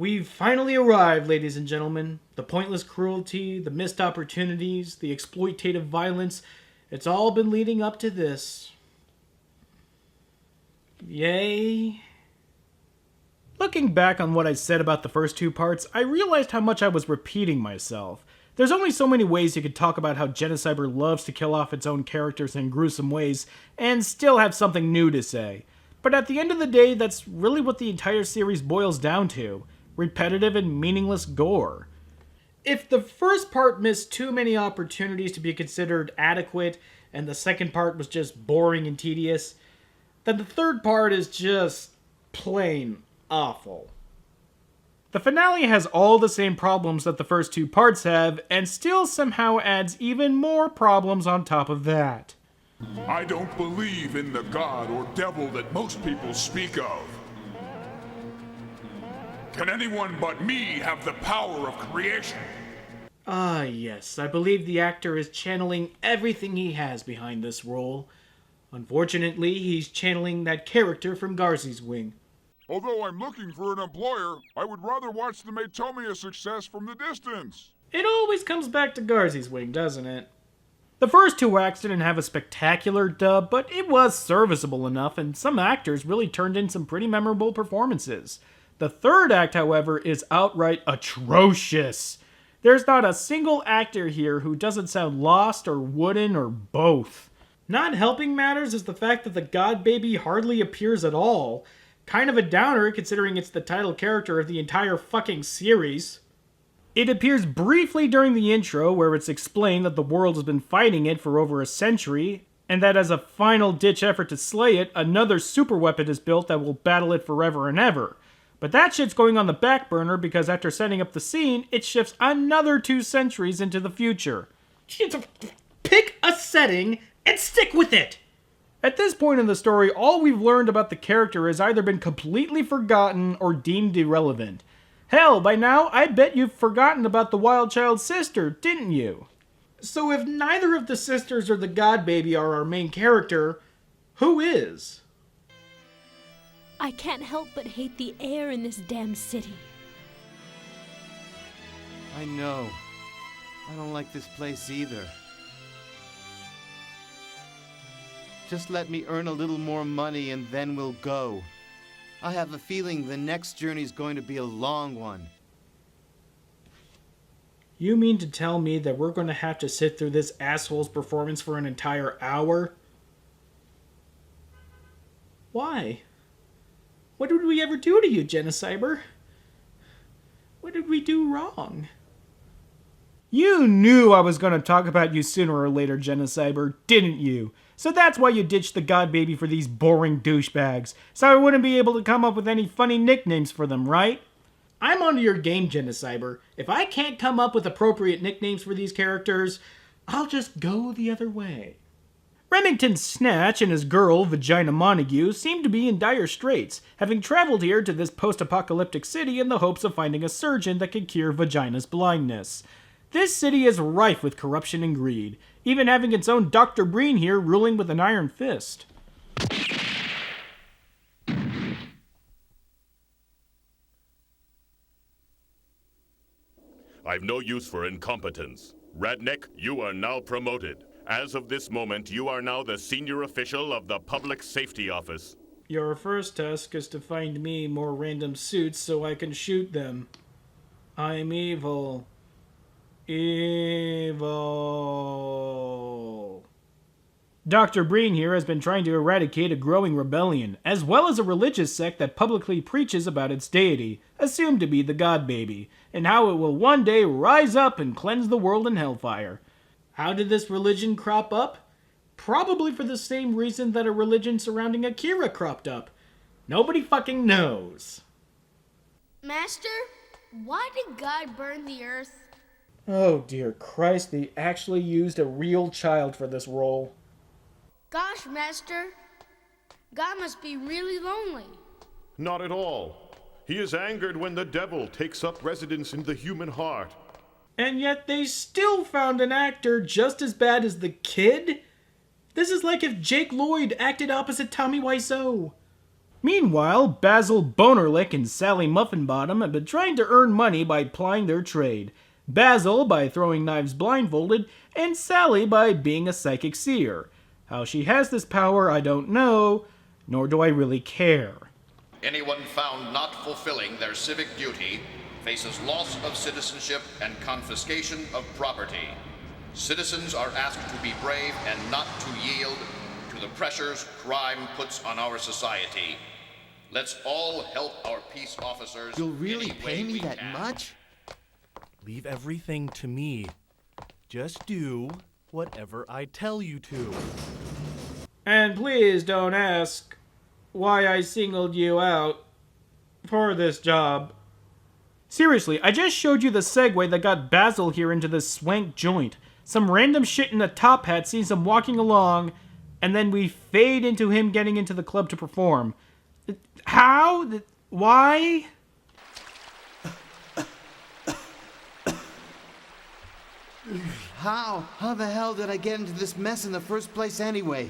We've finally arrived, ladies and gentlemen. The pointless cruelty, the missed opportunities, the exploitative violence, it's all been leading up to this. Yay. Looking back on what I said about the first two parts, I realized how much I was repeating myself. There's only so many ways you could talk about how Genocyber loves to kill off its own characters in gruesome ways, and still have something new to say. But at the end of the day, that's really what the entire series boils down to. Repetitive and meaningless gore. If the first part missed too many opportunities to be considered adequate, and the second part was just boring and tedious, then the third part is just plain awful. The finale has all the same problems that the first two parts have, and still somehow adds even more problems on top of that. I don't believe in the god or devil that most people speak of. Can anyone but me have the power of creation? Ah, yes, I believe the actor is channeling everything he has behind this role. Unfortunately, he's channeling that character from Garzy's Wing. Although I'm looking for an employer, I would rather watch them make Tommy a success from the distance. It always comes back to Garzy's Wing, doesn't it? The first two acts didn't have a spectacular dub, but it was serviceable enough, and some actors really turned in some pretty memorable performances. The third act, however, is outright atrocious. There's not a single actor here who doesn't sound lost or wooden or both. Not helping matters is the fact that the God Baby hardly appears at all. Kind of a downer considering it's the title character of the entire fucking series. It appears briefly during the intro where it's explained that the world has been fighting it for over a century, and that as a final ditch effort to slay it, another super weapon is built that will battle it forever and ever. But that shit's going on the back burner because after setting up the scene, it shifts another 2 centuries into the future. Pick a setting and stick with it! At this point in the story, all we've learned about the character has either been completely forgotten or deemed irrelevant. Hell, by now, I bet you've forgotten about the Wild Child's sister, didn't you? So if neither of the sisters or the God Baby are our main character, who is? I can't help but hate the air in this damn city. I know. I don't like this place either. Just let me earn a little more money and then we'll go. I have a feeling the next journey's going to be a long one. You mean to tell me that we're going to have to sit through this asshole's performance for an entire hour? Why? What did we ever do to you, Genocyber? What did we do wrong? You knew I was going to talk about you sooner or later, Genocyber, didn't you? So that's why you ditched the God Baby for these boring douchebags, so I wouldn't be able to come up with any funny nicknames for them, right? I'm onto your game, Genocyber. If I can't come up with appropriate nicknames for these characters, I'll just go the other way. Remington Snatch and his girl, Vagina Montague, seem to be in dire straits, having traveled here to this post-apocalyptic city in the hopes of finding a surgeon that could cure Vagina's blindness. This city is rife with corruption and greed, even having its own Dr. Breen here ruling with an iron fist. I've no use for incompetence. Radnick, you are now promoted. As of this moment, you are now the senior official of the Public Safety Office. Your first task is to find me more random suits so I can shoot them. I'm evil. Evil. Dr. Breen here has been trying to eradicate a growing rebellion, as well as a religious sect that publicly preaches about its deity, assumed to be the God Baby, and how it will one day rise up and cleanse the world in hellfire. How did this religion crop up? Probably for the same reason that a religion surrounding Akira cropped up. Nobody fucking knows. Master, why did God burn the earth? Oh dear Christ, they actually used a real child for this role. Gosh, Master, God must be really lonely. Not at all. He is angered when the devil takes up residence in the human heart. And yet they still found an actor just as bad as the kid? This is like if Jake Lloyd acted opposite Tommy Wiseau. Meanwhile, Basil Bonerlick and Sally Muffinbottom have been trying to earn money by plying their trade. Basil by throwing knives blindfolded, and Sally by being a psychic seer. How she has this power, I don't know, nor do I really care. Anyone found not fulfilling their civic duty faces loss of citizenship and confiscation of property. Citizens are asked to be brave and not to yield to the pressures crime puts on our society. Let's all help our peace officers. You'll really any pay way me we that can. much? Leave everything to me. Just do whatever I tell you to. And please don't ask why I singled you out for this job. Seriously, I just showed you the segue that got Basil here into this swank joint. Some random shit in a top hat sees him walking along, and then we fade into him getting into the club to perform. How? Why? How the hell did I get into this mess in the first place anyway?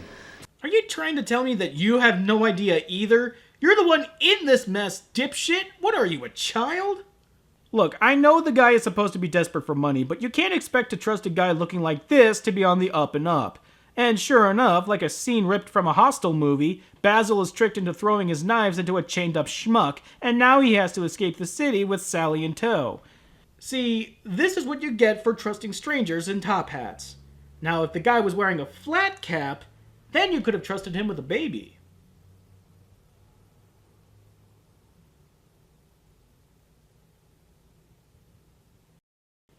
Are you trying to tell me that you have no idea either? You're the one in this mess, dipshit! What are you, a child? Look, I know the guy is supposed to be desperate for money, but you can't expect to trust a guy looking like this to be on the up and up. And sure enough, like a scene ripped from a Hostel movie, Basil is tricked into throwing his knives into a chained-up schmuck, and now he has to escape the city with Sally in tow. See, this is what you get for trusting strangers in top hats. Now, if the guy was wearing a flat cap, then you could have trusted him with a baby.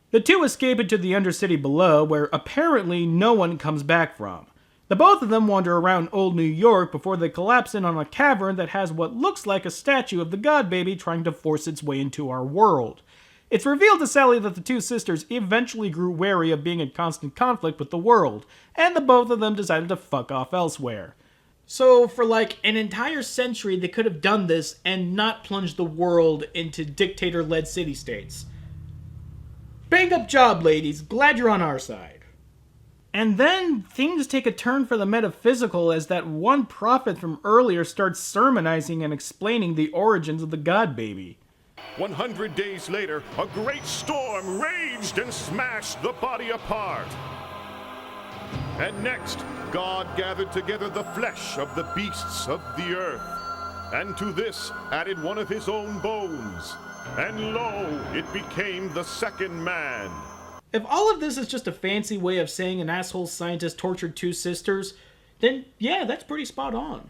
The two escape into the Undercity below, where apparently no one comes back from. The both of them wander around old New York before they collapse in on a cavern that has what looks like a statue of the God Baby trying to force its way into our world. It's revealed to Sally that the two sisters eventually grew wary of being in constant conflict with the world, and the both of them decided to fuck off elsewhere. So for like an entire century they could have done this and not plunged the world into dictator-led city-states. Bang up job, ladies. Glad you're on our side. And then things take a turn for the metaphysical as that one prophet from earlier starts sermonizing and explaining the origins of the God Baby. 100 days later, a great storm raged and smashed the body apart. And next, God gathered together the flesh of the beasts of the earth, and to this added one of his own bones. And lo, it became the second man. If all of this is just a fancy way of saying an asshole scientist tortured two sisters, then yeah, that's pretty spot on.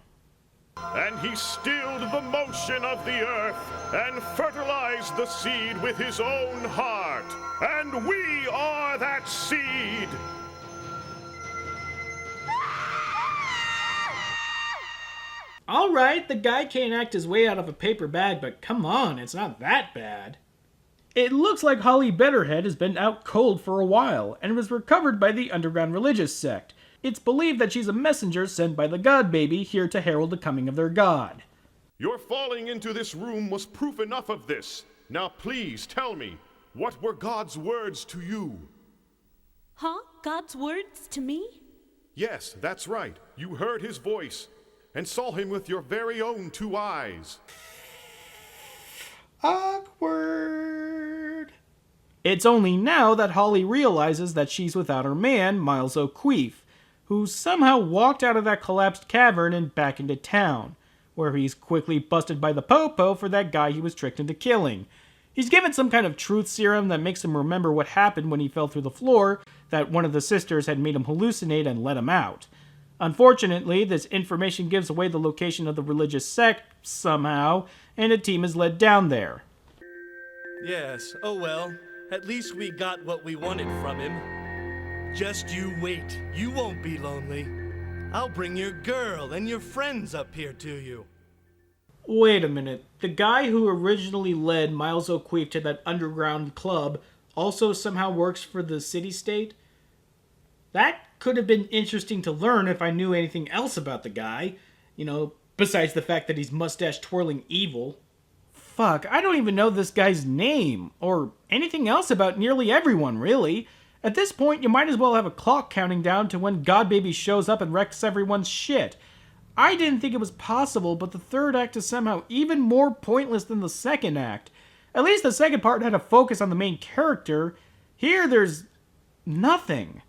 And he stilled the motion of the earth and fertilized the seed with his own heart. And we are that seed. Alright, the guy can't act his way out of a paper bag, but come on, it's not that bad. It looks like Holly Betterhead has been out cold for a while, and was recovered by the underground religious sect. It's believed that she's a messenger sent by the God Baby here to herald the coming of their god. Your falling into this room was proof enough of this. Now please tell me, what were God's words to you? Huh? God's words to me? Yes, that's right. You heard his voice and saw him with your very own two eyes. Awkward. It's only now that Holly realizes that she's without her man, Miles O'Queef, who somehow walked out of that collapsed cavern and back into town, where he's quickly busted by the Popo for that guy he was tricked into killing. He's given some kind of truth serum that makes him remember what happened when he fell through the floor, that one of the sisters had made him hallucinate and let him out. Unfortunately, this information gives away the location of the religious sect somehow, and a team is led down there. Yes, oh well. At least we got what we wanted from him. Just you wait. You won't be lonely. I'll bring your girl and your friends up here to you. Wait a minute. The guy who originally led Miles O'Queef to that underground club also somehow works for the city-state? That could have been interesting to learn if I knew anything else about the guy. You know, besides the fact that he's mustache-twirling evil. Fuck, I don't even know this guy's name, or anything else about nearly everyone, really. At this point, you might as well have a clock counting down to when God Baby shows up and wrecks everyone's shit. I didn't think it was possible, but the third act is somehow even more pointless than the second act. At least the second part had a focus on the main character. Here, there's nothing.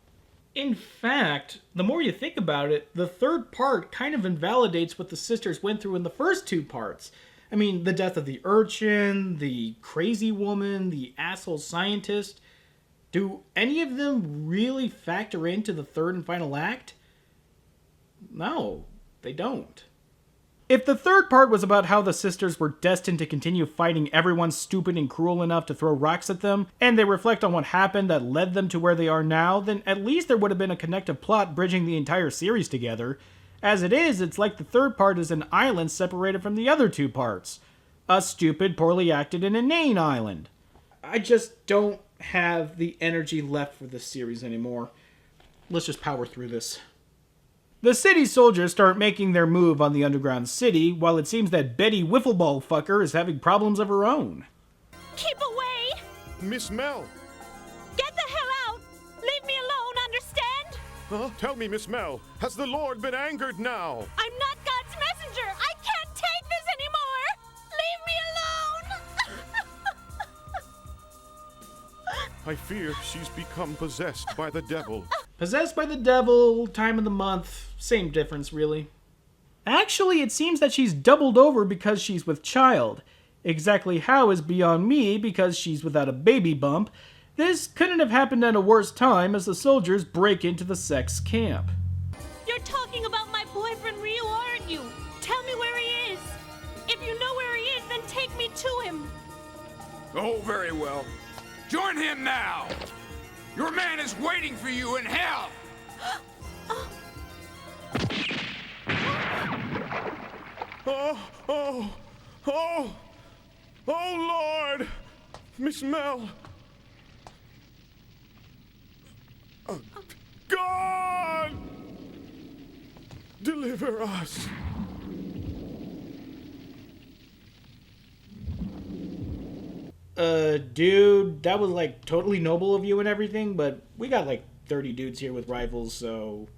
In fact, the more you think about it, the third part kind of invalidates what the sisters went through in the first two parts. I mean, the death of the urchin, the crazy woman, the asshole scientist. Do any of them really factor into the third and final act? No, they don't. If the third part was about how the sisters were destined to continue fighting everyone stupid and cruel enough to throw rocks at them, and they reflect on what happened that led them to where they are now, then at least there would have been a connective plot bridging the entire series together. As it is, it's like the third part is an island separated from the other two parts. A stupid, poorly acted, and inane island. I just don't have the energy left for this series anymore. Let's just power through this. The city soldiers start making their move on the underground city, while it seems that Betty Wiffleball fucker is having problems of her own. Keep away! Miss Mel! Get the hell out! Leave me alone, understand? Huh? Tell me, Miss Mel, has the Lord been angered now? I'm not God's messenger! I can't take this anymore! Leave me alone! I fear she's become possessed by the devil. Possessed by the devil, time of the month, same difference really. Actually, it seems that she's doubled over because she's with child. Exactly how is beyond me because she's without a baby bump. This couldn't have happened at a worse time as the soldiers break into the sex camp. You're talking about my boyfriend Ryu, aren't you? Tell me where he is. If you know where he is, then take me to him. Oh, very well. Join him now! Your man is waiting for you in hell! Oh, Lord! Miss Mel! God! Deliver us! Dude, that was like totally noble of you and everything, but we got like 30 dudes here with rifles, so...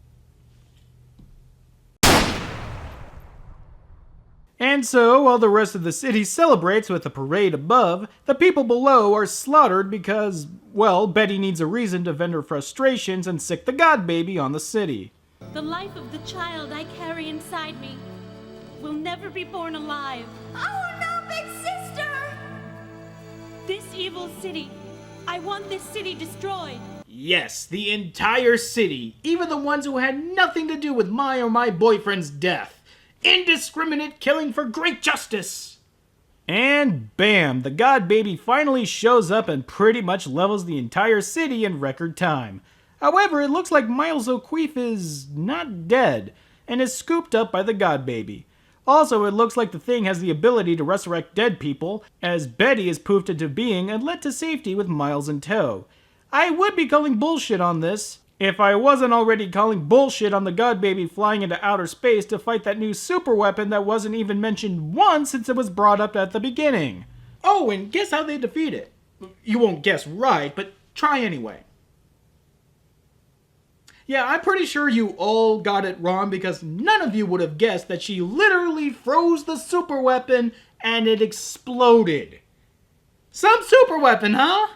And so, while the rest of the city celebrates with a parade above, the people below are slaughtered because, well, Betty needs a reason to vent her frustrations and sick the god baby on the city. The life of the child I carry inside me will never be born alive. Oh no, big sister! This evil city. I want this city destroyed. Yes, the entire city, even the ones who had nothing to do with my or my boyfriend's death. Indiscriminate killing for great justice! And bam, the god baby finally shows up and pretty much levels the entire city in record time. However, it looks like Miles O'Keefe is not dead, and is scooped up by the god baby. Also, it looks like the thing has the ability to resurrect dead people, as Betty is poofed into being and led to safety with Miles in tow. I would be calling bullshit on this, if I wasn't already calling bullshit on the god baby flying into outer space to fight that new super weapon that wasn't even mentioned once since it was brought up at the beginning. Oh, and guess how they defeat it? You won't guess right, but try anyway. Yeah, I'm pretty sure you all got it wrong because none of you would have guessed that she literally froze the super weapon and it exploded. Some super weapon, huh?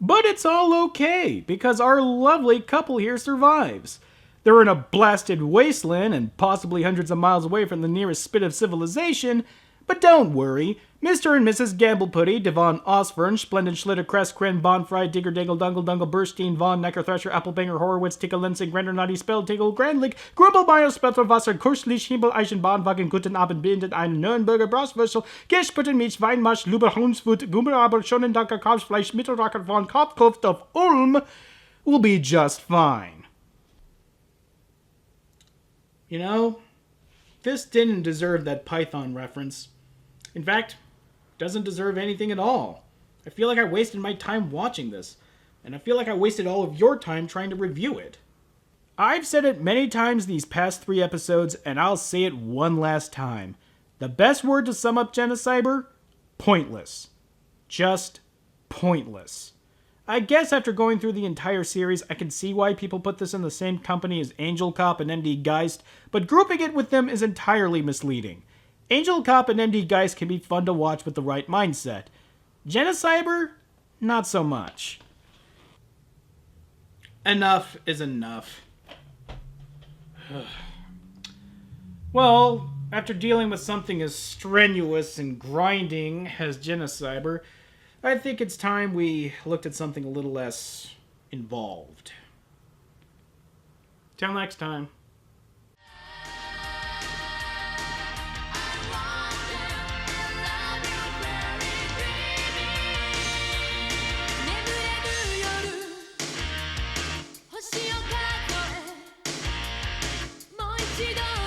But it's all okay, because our lovely couple here survives. They're in a blasted wasteland and possibly hundreds of miles away from the nearest spit of civilization, but don't worry. Mr. and Mrs. Gambleputty, Devon Osfern, Splendid Schlitter, Crest, Kren, Bonfry, Digger, Dangle, Dungle, Dungle, Burstein, Von, Necker, Thresher, Applebanger, Horowitz, Tickle, Lensing, Grander, Naughty, Spell, Tickle, Grandlich, Grumble, Meyer, Spetzel, Wasser, Kurslich, Himmel, Eichen, Bahnwagen, Guten Abend, Bindet, ein Nürnberger, Brostwürstel, Geschputten, Milch, Weinmarsch, Luber, Hunsfoot, Gummerabel, Schonendanker, Kalbsfleisch, Mittelracker, von Kopfkopf of Ulm will be just fine. You know, this didn't deserve that Python reference. In fact, doesn't deserve anything at all. I feel like I wasted my time watching this, and I feel like I wasted all of your time trying to review it. I've said it many times these past 3 episodes, and I'll say it one last time. The best word to sum up Genocyber? Pointless. Just pointless. I guess after going through the entire series, I can see why people put this in the same company as Angel Cop and MD Geist, but grouping it with them is entirely misleading. Angel Cop and MD Geist can be fun to watch with the right mindset. Genocyber? Not so much. Enough is enough. Well, after dealing with something as strenuous and grinding as Genocyber, I think it's time we looked at something a little less involved. Till next time. "星を数えもう一度